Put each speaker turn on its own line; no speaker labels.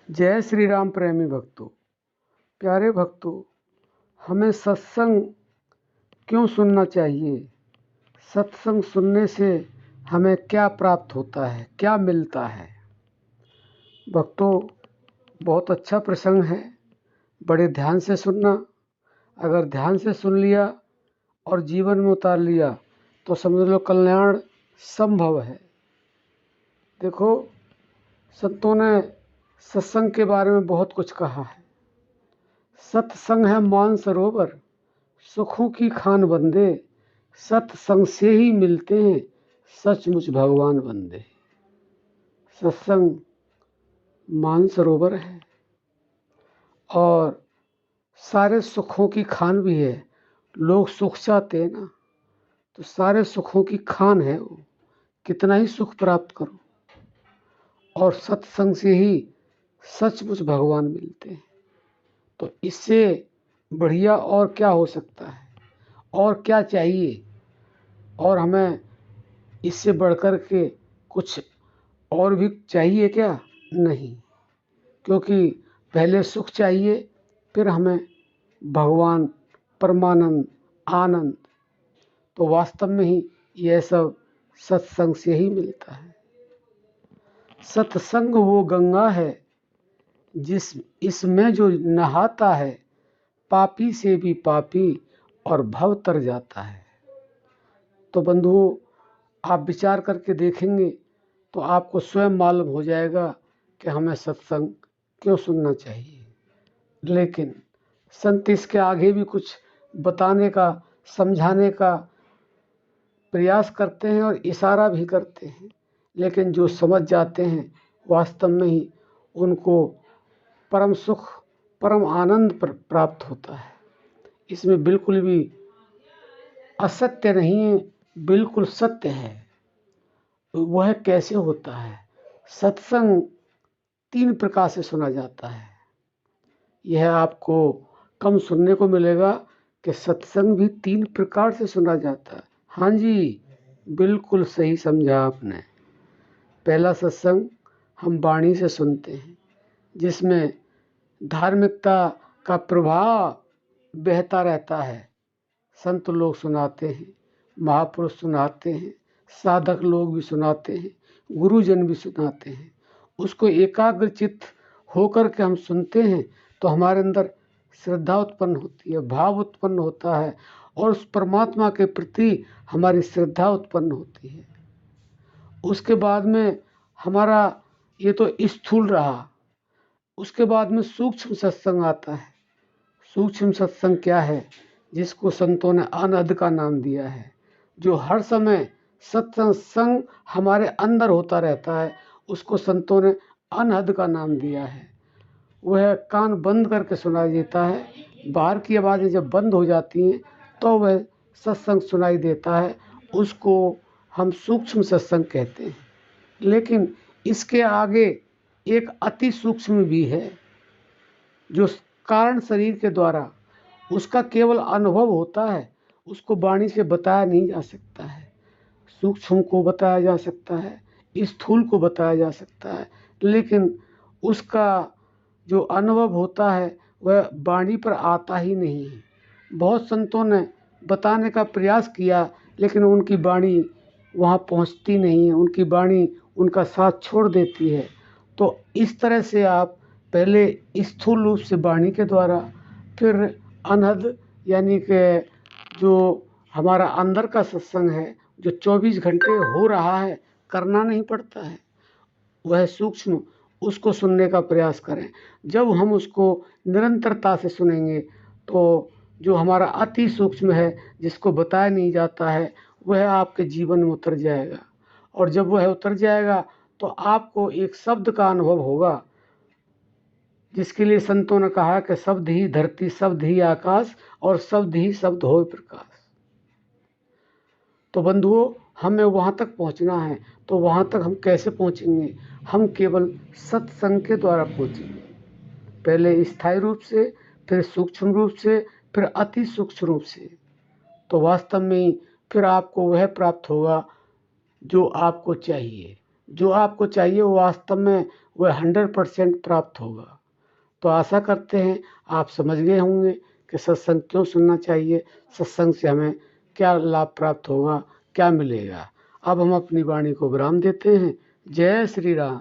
जय श्री राम प्रेमी भक्तों, प्यारे भक्तों, हमें सत्संग क्यों सुनना चाहिए? सत्संग सुनने से हमें क्या प्राप्त होता है, क्या मिलता है? भक्तों, बहुत अच्छा प्रसंग है। बड़े ध्यान से सुनना। अगर ध्यान से सुन लिया और जीवन में उतार लिया तो समझ लो कल्याण संभव है। देखो, संतों ने सत्संग के बारे में बहुत कुछ कहा है। सत्संग है मान सरोवर, सुखों की खान बंदे, सत्संग से ही मिलते हैं सचमुच भगवान बंदे। सत्संग मान सरोवर है और सारे सुखों की खान भी है। लोग सुख चाहते हैं ना, तो सारे सुखों की खान है वो। कितना ही सुख प्राप्त करो, और सत्संग से ही सचमुच भगवान मिलते हैं। तो इससे बढ़िया और क्या हो सकता है? और क्या चाहिए? और हमें इससे बढ़कर के कुछ और भी चाहिए क्या? नहीं, क्योंकि पहले सुख चाहिए, फिर हमें भगवान, परमानंद, आनंद। तो वास्तव में ही यह सब सत्संग से ही मिलता है। सत्संग वो गंगा है इसमें जो नहाता है, पापी से भी पापी और भव तर जाता है। तो बंधुओं, आप विचार करके देखेंगे तो आपको स्वयं मालूम हो जाएगा कि हमें सत्संग क्यों सुनना चाहिए। लेकिन संत इसके आगे भी कुछ बताने का, समझाने का प्रयास करते हैं और इशारा भी करते हैं, लेकिन जो समझ जाते हैं वास्तव में ही उनको परम सुख, परम आनंद प्राप्त होता है। इसमें बिल्कुल भी असत्य नहीं है, बिल्कुल सत्य है। वह कैसे होता है? सत्संग 3 प्रकार से सुना जाता है। यह आपको कम सुनने को मिलेगा कि सत्संग भी 3 प्रकार से सुना जाता है। हाँ जी, बिल्कुल सही समझा आपने। पहला सत्संग हम वाणी से सुनते हैं, जिसमें धार्मिकता का प्रभाव बहता रहता है। संत लोग सुनाते हैं, महापुरुष सुनाते हैं, साधक लोग भी सुनाते हैं, गुरुजन भी सुनाते हैं। उसको एकाग्रचित्त होकर के हम सुनते हैं तो हमारे अंदर श्रद्धा उत्पन्न होती है, भाव उत्पन्न होता है, और उस परमात्मा के प्रति हमारी श्रद्धा उत्पन्न होती है। उसके बाद में हमारा ये तो स्थूल रहा। उसके बाद में सूक्ष्म सत्संग आता है। सूक्ष्म सत्संग क्या है? जिसको संतों ने अनहद का नाम दिया है। जो हर समय सत्संग हमारे अंदर होता रहता है, उसको संतों ने अनहद का नाम दिया है। वह कान बंद करके सुनाई देता है। बाहर की आवाज़ें जब बंद हो जाती हैं तो वह सत्संग सुनाई देता है। उसको हम सूक्ष्म सत्संग कहते हैं। लेकिन इसके आगे एक अति सूक्ष्म भी है, जो कारण शरीर के द्वारा उसका केवल अनुभव होता है, उसको वाणी से बताया नहीं जा सकता है। सूक्ष्म को बताया जा सकता है, स्थूल को बताया जा सकता है, लेकिन उसका जो अनुभव होता है वह वाणी पर आता ही नहीं है। बहुत संतों ने बताने का प्रयास किया, लेकिन उनकी वाणी वहाँ पहुँचती नहीं है, उनकी वाणी उनका साथ छोड़ देती है। तो इस तरह से आप पहले स्थूल रूप से वाणी के द्वारा, फिर अनहद यानी कि जो हमारा अंदर का सत्संग है, जो 24 घंटे हो रहा है, करना नहीं पड़ता है, वह सूक्ष्म, उसको सुनने का प्रयास करें। जब हम उसको निरंतरता से सुनेंगे तो जो हमारा अति सूक्ष्म है, जिसको बताया नहीं जाता है, वह आपके जीवन में उतर जाएगा। और जब वह उतर जाएगा तो आपको एक शब्द का अनुभव होगा, जिसके लिए संतों ने कहा कि शब्द ही धरती, शब्द ही आकाश, और शब्द ही शब्द होय प्रकाश। तो बंधुओं, हमें वहाँ तक पहुँचना है। तो वहाँ तक हम कैसे पहुँचेंगे? हम केवल सत्संग के द्वारा पहुँचेंगे। पहले स्थायी रूप से, फिर सूक्ष्म रूप से, फिर अति सूक्ष्म रूप से। तो वास्तव में फिर आपको वह प्राप्त होगा जो आपको चाहिए। जो आपको चाहिए वो वास्तव में वह 100% प्राप्त होगा। तो आशा करते हैं आप समझ गए होंगे कि सत्संग क्यों सुनना चाहिए, सत्संग से हमें क्या लाभ प्राप्त होगा, क्या मिलेगा। अब हम अपनी वाणी को विराम देते हैं। जय श्री राम।